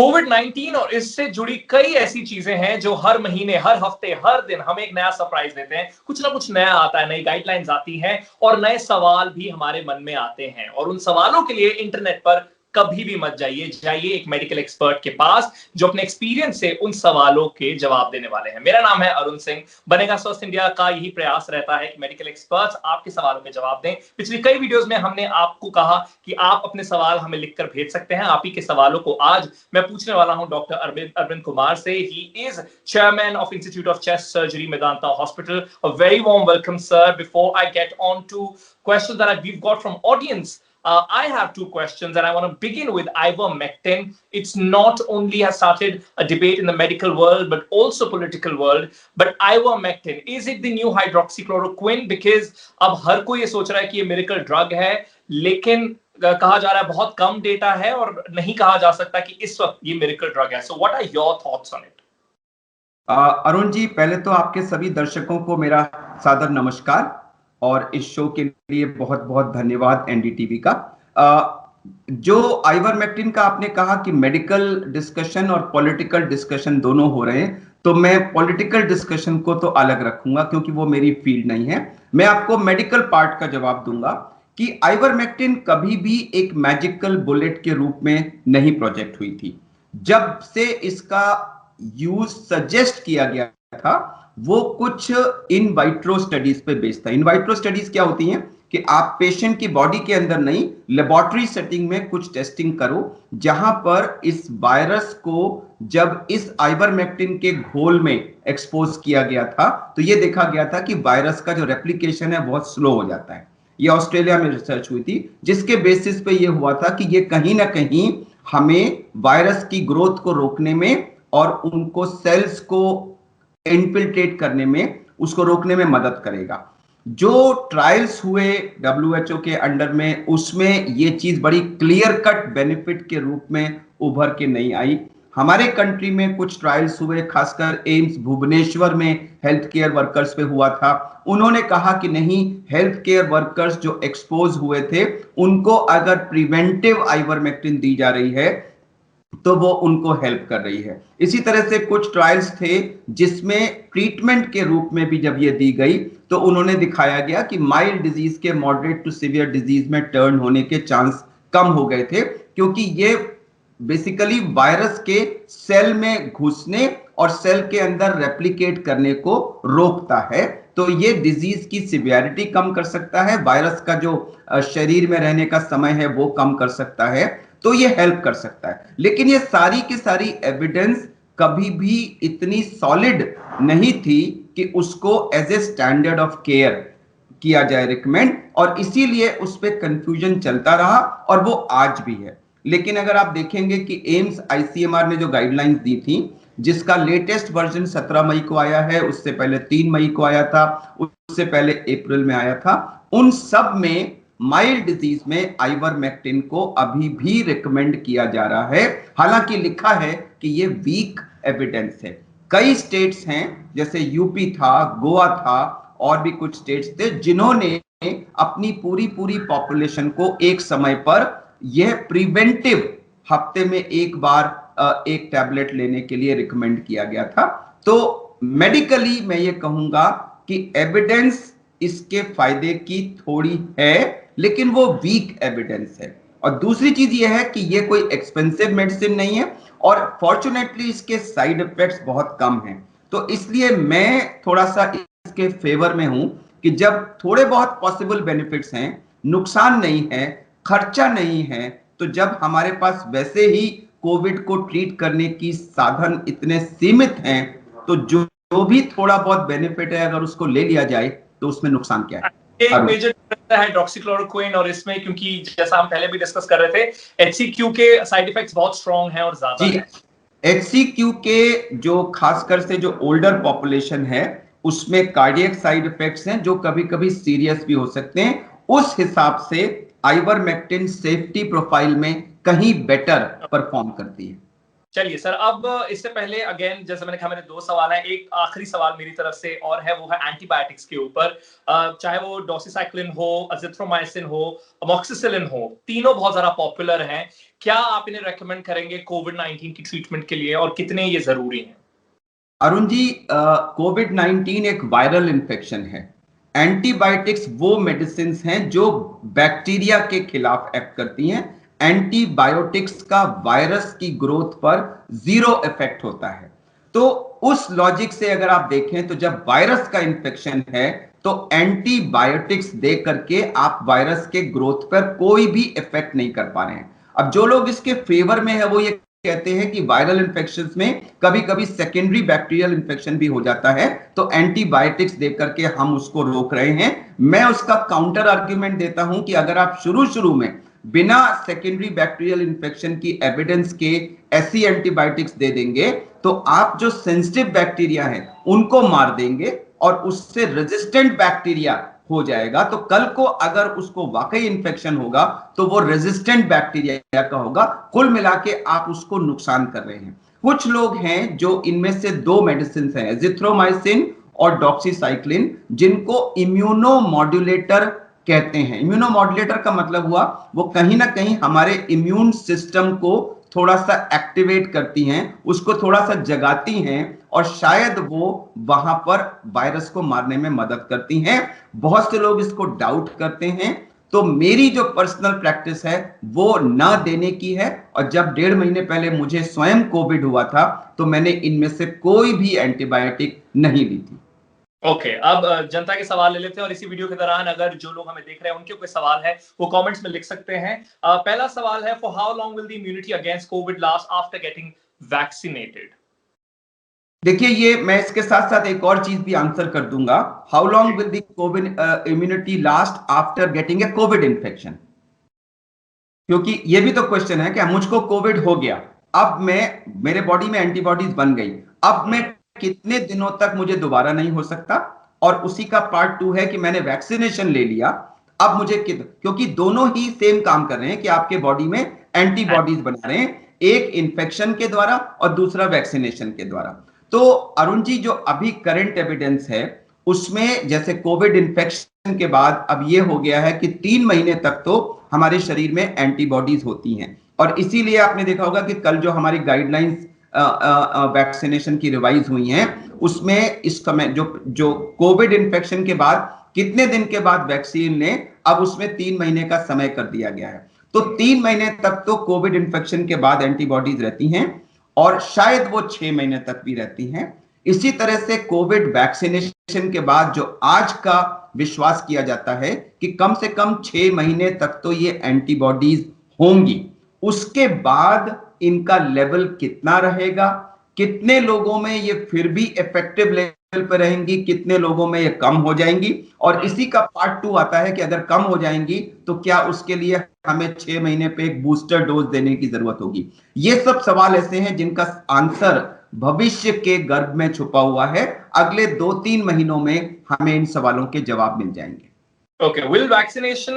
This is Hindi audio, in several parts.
कोविड 19 और इससे जुड़ी कई ऐसी चीजें हैं जो हर महीने, हर हफ्ते, हर दिन हमें एक नया सरप्राइज देते हैं। कुछ ना कुछ नया आता है, नई गाइडलाइंस आती हैं और नए सवाल भी हमारे मन में आते हैं। और उन सवालों के लिए इंटरनेट पर कभी भी मत जाइए, जाइए एक मेडिकल एक्सपर्ट के पास जो अपने एक्सपीरियंस से उन सवालों के जवाब देने वाले हैं। मेरा नाम है अरुण सिंह। बनेगा स्वस्थ इंडिया का यही प्रयास रहता है कि मेडिकल एक्सपर्ट्स आपके सवालों के जवाब दें। पिछली कई वीडियोस में हमने आपको कहा कि आप अपने सवाल हमें लिखकर भेज सकते हैं। आप ही के सवालों को आज मैं पूछने वाला हूं डॉक्टर अरविंद कुमार से। He is chairman of institute of chest surgery, Medanta hospital. A very warm welcome sir. Before I get on to questions that we've got from audience, I have two questions and I want to begin with ivermectin. It's not only has started a debate in the medical world but also political world. But ivermectin, is it the new hydroxychloroquine? Because अब हर कोई ये सोच रहा है कि ये miracle drug है, लेकिन कहा जा रहा है बहुत कम डेटा है और नहीं कहा जा सकता कि इस वक्त ये miracle drug है. So what are your thoughts on it? Arun ji, पहले तो आपके सभी दर्शकों को मेरा सादर नमस्कार और इस शो के लिए बहुत बहुत धन्यवाद एनडीटीवी का। जो आइवरमेक्टिन का आपने कहा कि मेडिकल डिस्कशन और पॉलिटिकल डिस्कशन दोनों हो रहे हैं, तो मैं पॉलिटिकल डिस्कशन को तो अलग रखूंगा क्योंकि वो मेरी फील्ड नहीं है। मैं आपको मेडिकल पार्ट का जवाब दूंगा कि आइवरमेक्टिन कभी भी एक मैजिकल बुलेट के रूप में नहीं प्रोजेक्ट हुई थी। जब से इसका यूज सजेस्ट किया गया था वो कुछ इन वाइट्रो स्टडीज पे बेस्ड था। इन वाइट्रो स्टडीज क्या होती हैं कि आप पेशेंट की बॉडी के अंदर नहीं, लेबोरेटरी सेटिंग में कुछ टेस्टिंग करो, जहां पर इस वायरस को जब इस आइवरमेक्टिन के घोल में एक्सपोज किया गया था तो यह देखा गया था कि वायरस का जो रेप्लिकेशन है बहुत स्लो हो जाता है। ये ऑस्ट्रेलिया में रिसर्च हुई थी जिसके बेसिस पे यह हुआ था कि ये कहीं ना कहीं हमें वायरस की ग्रोथ को रोकने में और उनको सेल्स को इनफिल्ट्रेट करने में, उसको रोकने में मदद करेगा। जो ट्रायल्स हुए डब्ल्यूएचओ के अंडर में, उसमें ये चीज बड़ी क्लियर कट बेनिफिट के रूप में उभर के नहीं आई। हमारे कंट्री में कुछ ट्रायल्स हुए, खासकर एम्स भुवनेश्वर में हेल्थ केयर वर्कर्स पे हुआ था। उन्होंने कहा कि नहीं, हेल्थ केयर वर्कर्स जो एक्सपोज हुए थे उनको अगर प्रिवेंटिव आइवरमेक्टिन दी जा रही है तो वो उनको हेल्प कर रही है। इसी तरह से कुछ ट्रायल्स थे जिसमें ट्रीटमेंट के रूप में भी जब ये दी गई तो उन्होंने दिखाया गया कि माइल्ड डिजीज के मॉडरेट टू सीवियर डिजीज में टर्न होने के चांस कम हो गए थे, क्योंकि ये बेसिकली वायरस के सेल में घुसने और सेल के अंदर रेप्लिकेट करने को रोकता है। तो ये डिजीज की सिवियरिटी कम कर सकता है, वायरस का जो शरीर में रहने का समय है वो कम कर सकता है, तो ये हेल्प कर सकता है। लेकिन ये सारी की सारी एविडेंस कभी भी इतनी सॉलिड नहीं थी कि उसको as a standard of care किया जाए रिकमेंड, और इसीलिए उस पर कंफ्यूजन चलता रहा और वो आज भी है। लेकिन अगर आप देखेंगे कि एम्स आईसीएमआर ने जो गाइडलाइंस दी थी, जिसका लेटेस्ट वर्जन 17 मई को आया है, उससे पहले 3 मई को आया था, उससे पहले अप्रैल में आया था, उन सब में माइल्ड डिजीज में आइवरमेक्टिन को अभी भी रिकमेंड किया जा रहा है। हालांकि लिखा है कि ये वीक एविडेंस है। कई स्टेट्स हैं जैसे यूपी था, गोवा था और भी कुछ स्टेट्स थे जिन्होंने अपनी पूरी पॉपुलेशन को एक समय पर यह प्रिवेंटिव हफ्ते में एक बार एक टैबलेट लेने के लिए रिकमेंड किया गया था। तो मेडिकली मैं ये कहूंगा कि एविडेंस इसके फायदे की थोड़ी है, लेकिन वो वीक एविडेंस है। और दूसरी चीज ये है कि ये कोई एक्सपेंसिव मेडिसिन नहीं है और फॉर्चुनेटली इसके साइड इफेक्ट्स बहुत कम हैं। तो इसलिए मैं थोड़ा सा इसके फेवर में हूं कि जब थोड़े बहुत पॉसिबल बेनिफिट्स हैं, नुकसान नहीं है, खर्चा नहीं है, तो जब हमारे पास वैसे ही कोविड को ट्रीट करने की साधन इतने सीमित हैं, तो जो भी थोड़ा बहुत बेनिफिट है अगर उसको ले लिया जाए तो उसमें नुकसान क्या है? एक मेजर डिफरेंस है हाइड्रोक्सीक्लोरोक्विन और इसमें, क्योंकि जैसा हम पहले भी डिस्कस कर रहे थे, एचसीक्यू के साइड इफेक्ट्स बहुत स्ट्रांग हैं और ज्यादा हैं। एचसीक्यू के जो खासकर से जो ओल्डर पॉपुलेशन है उसमें कार्डियक साइड इफेक्ट्स हैं जो कभी-कभी सीरियस भी हो सकते हैं। उस हिसाब से आइवरमेक्टिन सेफ्टी प्रोफाइल में कहीं बेटर परफॉर्म करती है। चलिए सर, अब इससे पहले अगेन जैसे मैंने कहा मेरे 2 सवाल हैं। एक आखिरी सवाल मेरी तरफ से और है, वो है एंटीबायोटिक्स के ऊपर। चाहे वो डॉक्सीसाइक्लिन हो, अजिथ्रोमाइसिन हो, अमॉक्सिसिलिन हो, तीनों बहुत ज़्यादा पॉपुलर हैं। क्या आप इन्हें रेकमेंड करेंगे कोविड-19 की ट्रीटमेंट के लिए और कितने ये ज़रूरी हैं? अरुण जी, कोविड-19 एक वायरल इन्फेक्शन है। एंटीबायोटिक्स वो मेडिसिन हैं जो बैक्टीरिया के खिलाफ एक्ट करती हैं। एंटीबायोटिक्स का वायरस की ग्रोथ पर जीरो इफेक्ट होता है। तो उस लॉजिक से अगर आप देखें तो जब वायरस का इन्फेक्शन है तो एंटीबायोटिक्स दे करके आप वायरस के ग्रोथ पर कोई भी इफेक्ट नहीं कर पा रहे हैं। अब जो लोग इसके फेवर में है वो ये कहते हैं कि वायरल इन्फेक्शंस में कभी कभी सेकेंडरी बैक्टीरियल इन्फेक्शन भी हो जाता है, तो एंटीबायोटिक्स देकर के हम उसको रोक रहे हैं। मैं उसका काउंटर आर्ग्यूमेंट देता हूं कि अगर आप शुरू शुरू में बिना सेकेंडरी बैक्टीरियल इन्फेक्शन की एविडेंस के ऐसी एंटीबायोटिक्स दे देंगे तो आप जो सेंसिटिव बैक्टीरिया है उनको मार देंगे और उससे रेजिस्टेंट बैक्टीरिया हो जाएगा। तो कल को अगर उसको वाकई इंफेक्शन होगा तो वो रेजिस्टेंट बैक्टीरिया का होगा। कुल मिला के आप उसको नुकसान कर रहे हैं। कुछ लोग हैं जो इनमें से दो मेडिसिन हैं, एजिथ्रोमाइसिन और डॉक्सीसाइक्लिन, जिनको इम्यूनोमॉड्यूलेटर कहते हैं। इम्यूनोमॉड्यूलेटर का मतलब हुआ वो कहीं ना कहीं हमारे इम्यून सिस्टम को थोड़ा सा एक्टिवेट करती हैं, उसको थोड़ा सा जगाती हैं और शायद वो वहां पर वायरस को मारने में मदद करती हैं। बहुत से लोग इसको डाउट करते हैं, तो मेरी जो पर्सनल प्रैक्टिस है वो ना देने की है। और जब 1.5 महीने पहले मुझे स्वयं कोविड हुआ था तो मैंने इनमें से कोई भी एंटीबायोटिक नहीं ली थी। ओके, अब जनता के सवाल ले लेते हैं और इसी वीडियो के दौरान अगर जो लोग हमें देख रहे हैं उनके कोई सवाल है वो कमेंट्स में लिख सकते हैं। पहला सवाल है, for how long will the immunity against Covid last after getting vaccinated? देखिए, ये मैं इसके साथ साथ एक और चीज भी आंसर कर दूंगा। How long will the Covid immunity last after getting a Covid infection, क्योंकि ये भी तो क्वेश्चन है कि मुझको कोविड हो गया, अब मेरे बॉडी में एंटीबॉडीज बन गई, अब मैं कितने दिनों तक मुझे दोबारा नहीं हो सकता। और उसी का पार्ट 2 है कि मैंने वैक्सीनेशन ले लिया, अब मुझे क्योंकि दोनों ही सेम काम कर रहे हैं कि आपके बॉडी में एंटीबॉडीज बना रहे हैं, एक इन्फेक्शन के द्वारा और दूसरा वैक्सीनेशन के द्वारा। तो अरुण जी, जो अभी करंट एविडेंस है उसमें जैसे कोविड इन्फेक्शन के बाद अब ये हो गया है कि 3 महीने तक तो हमारे शरीर में एंटीबॉडीज होती हैं। और इसीलिए आपने देखा होगा कि कल जो हमारी गाइडलाइंस वैक्सीनेशन की रिवाइज हुई हैं उसमें इस समय जो कोविड इन्फेक्शन के बाद कितने दिन के बाद वैक्सीन ने, अब उसमें 3 महीने का समय कर दिया गया है। तो 3 महीने तक तो कोविड इन्फेक्शन के बाद एंटीबॉडीज रहती हैं और शायद वो 6 महीने तक भी रहती हैं। इसी तरह से कोविड वैक्सीनेशन के बाद जो आज का विश्वास किया जाता है कि कम से कम 6 महीने तक तो ये एंटीबॉडीज होंगी। उसके बाद इनका लेवल कितना रहेगा, कितने लोगों में ये फिर भी इफेक्टिव लेवल पर रहेंगी, कितने लोगों में ये कम हो जाएंगी, और इसी का पार्ट 2 आता है कि अगर कम हो जाएंगी तो क्या उसके लिए हमें 6 महीने पे एक बूस्टर डोज देने की जरूरत होगी। ये सब सवाल ऐसे हैं जिनका आंसर भविष्य के गर्भ में छुपा हुआ है। अगले 2-3 महीनों में हमें इन सवालों के जवाब मिल जाएंगे। Okay, will vaccination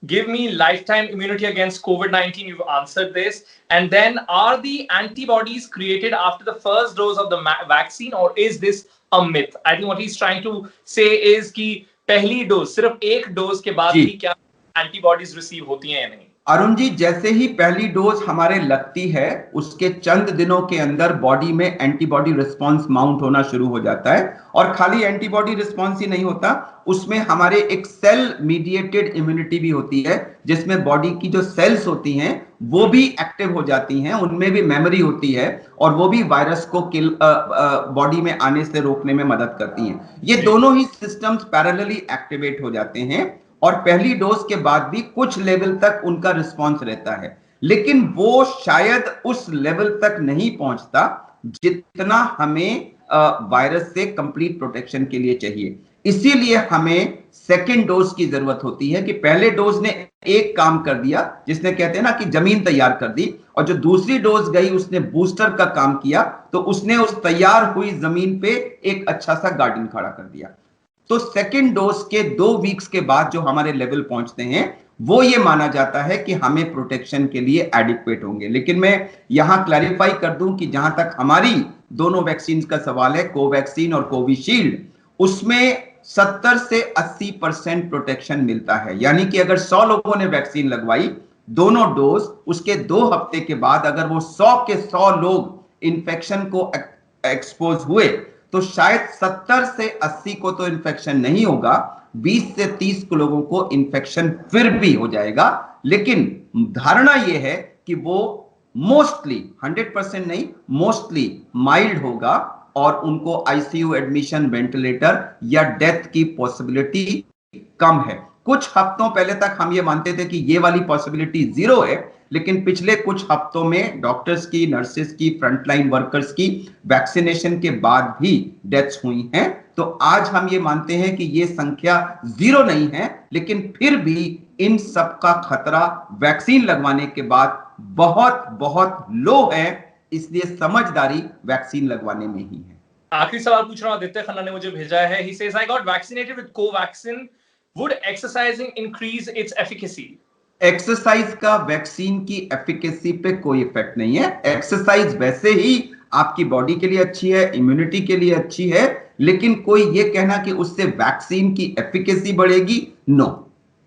give me lifetime immunity against COVID-19? You've answered this. And then, are the antibodies created after the first dose of the vaccine, or is this a myth? I think what he's trying to say is कि पहली डोज, सिर्फ एक डोज के बाद ही क्या एंटीबॉडीज रिसीव होती हैं या नहीं? अरुण जी, जैसे ही पहली डोज हमारे लगती है उसके चंद दिनों के अंदर बॉडी में एंटीबॉडी रिस्पांस माउंट होना शुरू हो जाता है। और खाली एंटीबॉडी रिस्पांस ही नहीं होता, उसमें हमारे एक सेल मीडिएटेड इम्यूनिटी भी होती है, जिसमें बॉडी की जो सेल्स होती हैं वो भी एक्टिव हो जाती हैं, उनमें भी मेमोरी होती है और वो भी वायरस को बॉडी में आने से रोकने में मदद करती हैं। ये दोनों ही सिस्टम्स पैरेलली एक्टिवेट हो जाते हैं और पहली डोज के बाद भी कुछ लेवल तक उनका रिस्पांस रहता है, लेकिन वो शायद उस लेवल तक नहीं पहुंचता जितना हमें वायरस से कंप्लीट प्रोटेक्शन के लिए चाहिए। इसीलिए हमें सेकेंड डोज की जरूरत होती है कि पहले डोज ने एक काम कर दिया, जिसने कहते हैं ना कि जमीन तैयार कर दी, और जो दूसरी डोज गई उसने बूस्टर का काम किया, तो उसने उस तैयार हुई जमीन पे एक अच्छा सा गार्डन खड़ा कर दिया। तो सेकेंड डोज के 2 वीक्स के बाद जो हमारे लेवल पहुंचते हैं वो ये माना जाता है कि हमें प्रोटेक्शन के लिए एडिक्वेट होंगे। लेकिन मैं यहां क्लैरिफाई कर दूं कि जहां तक हमारी दोनों वैक्सीन का सवाल है, कोवैक्सीन और कोविशील्ड, उसमें 70 से 80% प्रोटेक्शन मिलता है। यानी कि अगर 100 लोगों ने वैक्सीन लगवाई दोनों डोज, उसके 2 हफ्ते के बाद अगर वो 100 के 100 लोग इन्फेक्शन को एक्सपोज हुए तो शायद 70 से 80 को तो इन्फेक्शन नहीं होगा, 20 से 30 लोगों को इन्फेक्शन फिर भी हो जाएगा। लेकिन धारणा यह है कि वो मोस्टली 100% नहीं, मोस्टली माइल्ड होगा और उनको आईसीयू एडमिशन, वेंटिलेटर या डेथ की पॉसिबिलिटी कम है। कुछ हफ्तों पहले तक हम ये मानते थे कि ये वाली पॉसिबिलिटी 0 है, लेकिन पिछले कुछ हफ्तों में डॉक्टर्स की, नर्सेस की, फ्रंटलाइन वर्कर्स की वैक्सीनेशन के बाद भी डेथ्स हुई हैं। तो आज हम ये मानते हैं कि ये संख्या 0 नहीं है, लेकिन फिर भी इन सब का खतरा वैक्सीन लगवाने के बाद बहुत बहुत लो है, इसलिए समझदारी वैक्सीन लगवाने में ही है। आखिरी सवाल पूछ रहा हूं, आदित्य खन्ना ने मुझे भेजा है। He says, I got vaccinated with Covaxin. Would exercising increase its efficacy? Exercise का वैक्सीन की एफिकेसी पे कोई इफेक्ट नहीं है। एक्सरसाइज वैसे ही आपकी बॉडी के लिए अच्छी है, इम्यूनिटी के लिए अच्छी है, लेकिन कोई ये कहना कि उससे वैक्सीन की एफिकेसी बढ़ेगी, नो।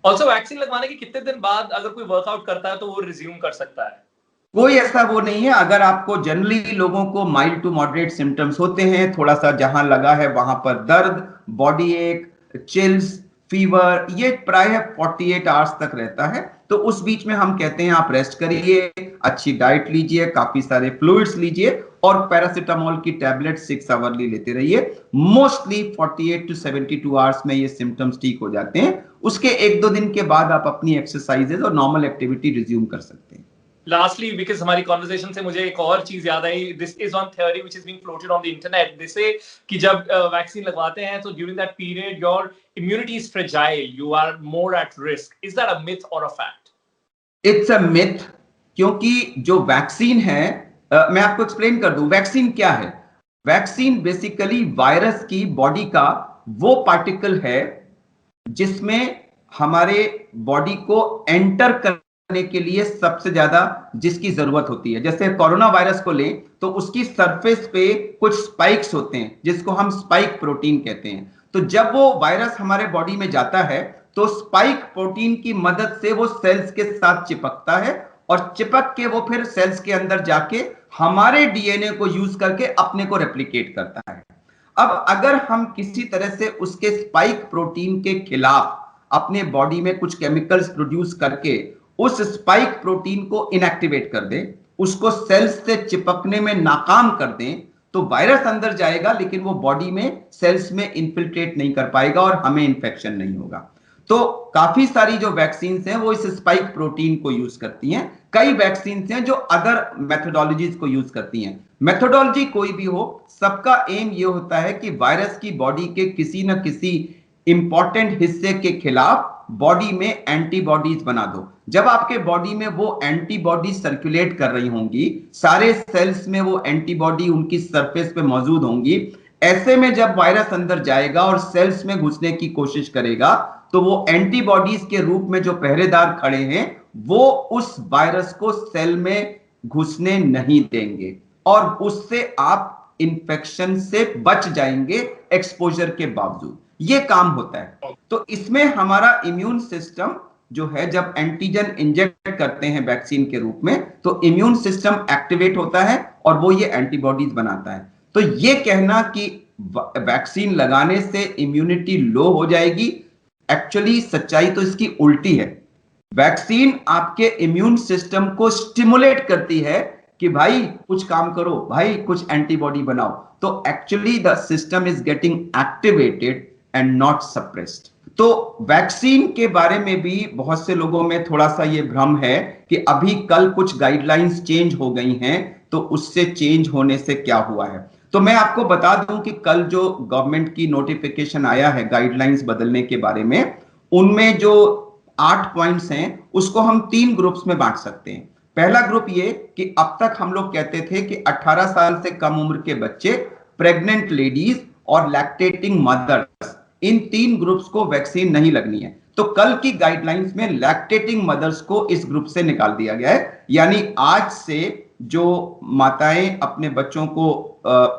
ऑल्सो वैक्सीन लगवाने के कितने दिन बाद अगर कोई वर्कआउट करता है तो वो रिज्यूम कर सकता है? कोई ऐसा वो नहीं है। अगर आपको जनरली लोगों को माइल्ड टू मॉडरेट सिम्टम्स होते हैं, थोड़ा सा जहां लगा है वहां पर दर्द, बॉडी एक, चिल्स, फीवर, ये प्राय 48 आवर्स तक रहता है। तो उस बीच में हम कहते हैं आप रेस्ट करिए, अच्छी डाइट लीजिए, काफी सारे फ्लूइड्स लीजिए और पैरासिटामोल की टैबलेट 6 आवरली लेते रहिए। मोस्टली 48 टू 72 आवर्स में ये सिम्टम्स ठीक हो जाते हैं। उसके 1-2 दिन के बाद आप अपनी एक्सरसाइजेज और नॉर्मल एक्टिविटी रिज्यूम कर सकते हैं। Lastly, because हमारी कॉन्वर्सेशन से मुझे एक और चीज याद आई। This is one theory which is being floated on the internet. This says कि जब वैक्सीन लगवाते हैं तो during that period your immunity is fragile, you are more at risk. Is that a myth or a fact? It's a myth, क्योंकि जो वैक्सीन है, मैं आपको एक्सप्लेन कर दूं वैक्सीन क्या है। वैक्सीन बेसिकली वायरस की बॉडी का वो पार्टिकल है जिसमें हमारे बॉडी को एंटर करने के लिए सबसे ज्यादा जिसकी जरूरत होती है। जैसे कोरोना वायरस को लें तो उसकी सरफेस पे कुछ स्पाइक्स होते हैं जिसको हम स्पाइक प्रोटीन कहते हैं। तो जब वो वायरस हमारे बॉडी में जाता है तो स्पाइक प्रोटीन की मदद से वो सेल्स के साथ चिपकता है और चिपक के वो फिर सेल्स के अंदर जाके हमारे डीएनए को यूज करके अपने को रेप्लिकेट करता है। अब अगर हम किसी तरह से उसके स्पाइक प्रोटीन के खिलाफ अपने बॉडी में कुछ केमिकल्स प्रोड्यूस करके उस स्पाइक प्रोटीन को इनएक्टिवेट कर दें, उसको सेल्स से चिपकने में नाकाम कर दें, तो वायरस अंदर जाएगा लेकिन वो बॉडी में सेल्स में इन्फिल्ट्रेट नहीं कर पाएगा और हमें इंफेक्शन नहीं होगा। तो काफी सारी जो वैक्सीन हैं वो इस स्पाइक प्रोटीन को यूज करती हैं। कई वैक्सीन हैं जो अदर मेथोडोलॉजीज को यूज करती हैं। मेथोडोलॉजी कोई भी हो, सबका एम ये होता है कि वायरस की बॉडी के किसी न किसी इंपॉर्टेंट हिस्से के खिलाफ बॉडी में एंटीबॉडीज बना दो। जब आपके बॉडी में वो एंटीबॉडी सर्कुलेट कर रही होंगी, सारे सेल्स में वो एंटीबॉडी उनकी सरफेस पे मौजूद होंगी, ऐसे में जब वायरस अंदर जाएगा और सेल्स में घुसने की कोशिश करेगा तो वो एंटीबॉडीज के रूप में जो पहरेदार खड़े हैं वो उस वायरस को सेल में घुसने नहीं देंगे और उससे आप इंफेक्शन से बच जाएंगे एक्सपोजर के बावजूद। ये काम होता है। तो इसमें हमारा इम्यून सिस्टम जो है, जब एंटीजन इंजेक्ट करते हैं वैक्सीन के रूप में तो इम्यून सिस्टम एक्टिवेट होता है और वो ये एंटीबॉडीज बनाता है। तो ये कहना कि वैक्सीन लगाने से इम्यूनिटी लो हो जाएगी, एक्चुअली सच्चाई तो इसकी उल्टी है। वैक्सीन आपके इम्यून सिस्टम को स्टिमुलेट करती है कि भाई कुछ काम करो, भाई कुछ एंटीबॉडी बनाओ। तो actually the system is getting activated and not suppressed. तो वैक्सीन के बारे में भी बहुत से लोगों में थोड़ा सा ये भ्रम है कि अभी कल कुछ गाइडलाइंस चेंज हो गई हैं तो उससे चेंज होने से क्या हुआ है। तो मैं आपको बता दूं कि कल जो गवर्नमेंट की नोटिफिकेशन आया है गाइडलाइंस बदलने के बारे में, उनमें जो 8 पॉइंट्स हैं उसको हम 3 ग्रुप्स में बांट सकते हैं। पहला ग्रुप ये कि अब तक हम लोग कहते थे कि 18 साल से कम उम्र के बच्चे, प्रेग्नेंट लेडीज और लैक्टेटिंग मदर्स, इन 3 ग्रुप्स को वैक्सीन नहीं लगनी है। तो कल की गाइडलाइंस में लैक्टेटिंग मदर्स को इस ग्रुप से निकाल दिया गया है, यानी आज से जो माताएं अपने बच्चों को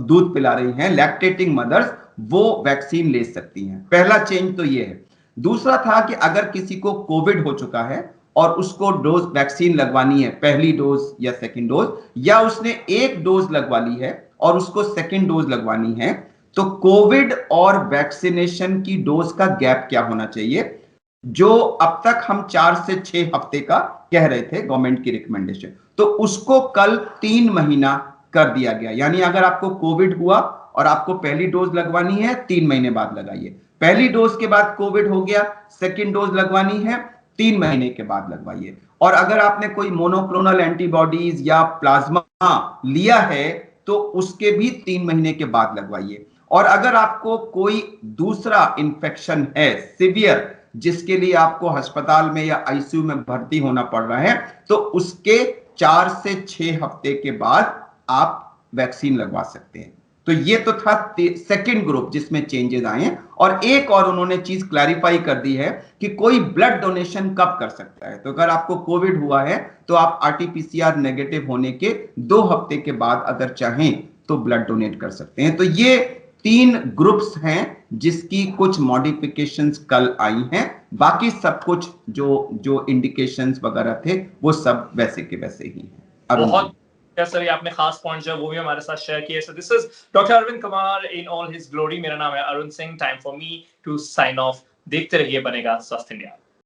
दूध पिला रही हैं, लैक्टेटिंग मदर्स, वो वैक्सीन ले सकती हैं। पहला चेंज तो ये है। दूसरा था कि अगर किसी को कोविड हो चुका है और उसको डोज वैक्सीन लगवानी है, पहली डोज या सेकंड डोज, या उसने एक डोज लगवा ली है और उसको सेकंड डोज लगवानी है, तो कोविड और वैक्सीनेशन की डोज का गैप क्या होना चाहिए, जो अब तक हम 4 से 6 हफ्ते का कह रहे थे गवर्नमेंट की रिकमेंडेशन, तो उसको कल 3 महीना कर दिया गया। यानी अगर आपको कोविड हुआ और आपको पहली डोज लगवानी है, 3 महीने बाद लगाइए। पहली डोज के बाद कोविड हो गया, सेकंड डोज लगवानी है, 3 महीने के बाद लगवाइए। और अगर आपने कोई मोनोक्लोनल एंटीबॉडीज या प्लाज्मा लिया है तो उसके भी 3 महीने के बाद लगवाइए। और अगर आपको कोई दूसरा इंफेक्शन है सिवियर, जिसके लिए आपको अस्पताल में या आईसीयू में भर्ती होना पड़ रहा है, तो उसके 4 से 6 हफ्ते के बाद आप वैक्सीन लगवा सकते हैं। तो ये तो था सेकंड ग्रुप जिसमें चेंजेस आए हैं। और एक और उन्होंने चीज क्लैरिफाई कर दी है कि कोई ब्लड डोनेशन कब कर सकता है। तो अगर आपको कोविड हुआ है तो आप आरटीपीसीआर नेगेटिव होने के 2 हफ्ते के बाद अगर चाहें तो ब्लड डोनेट कर सकते हैं। तो ये 3 ग्रुप्स हैं जिसकी कुछ मॉडिफिकेशंस कल आई हैं। बाकी सब कुछ जो इंडिकेशंस वगैरह थे वो सब वैसे के वैसे ही हैं। बहुत सर, ये आपने खास पॉइंट जो वो भी हमारे साथ शेयर किए। So this is doctor Arvind Kumar in all his glory. मेरा नाम है Arun Singh. Time for me to sign off. देखते रहिए बनेगा स्वस्थ इंडिया।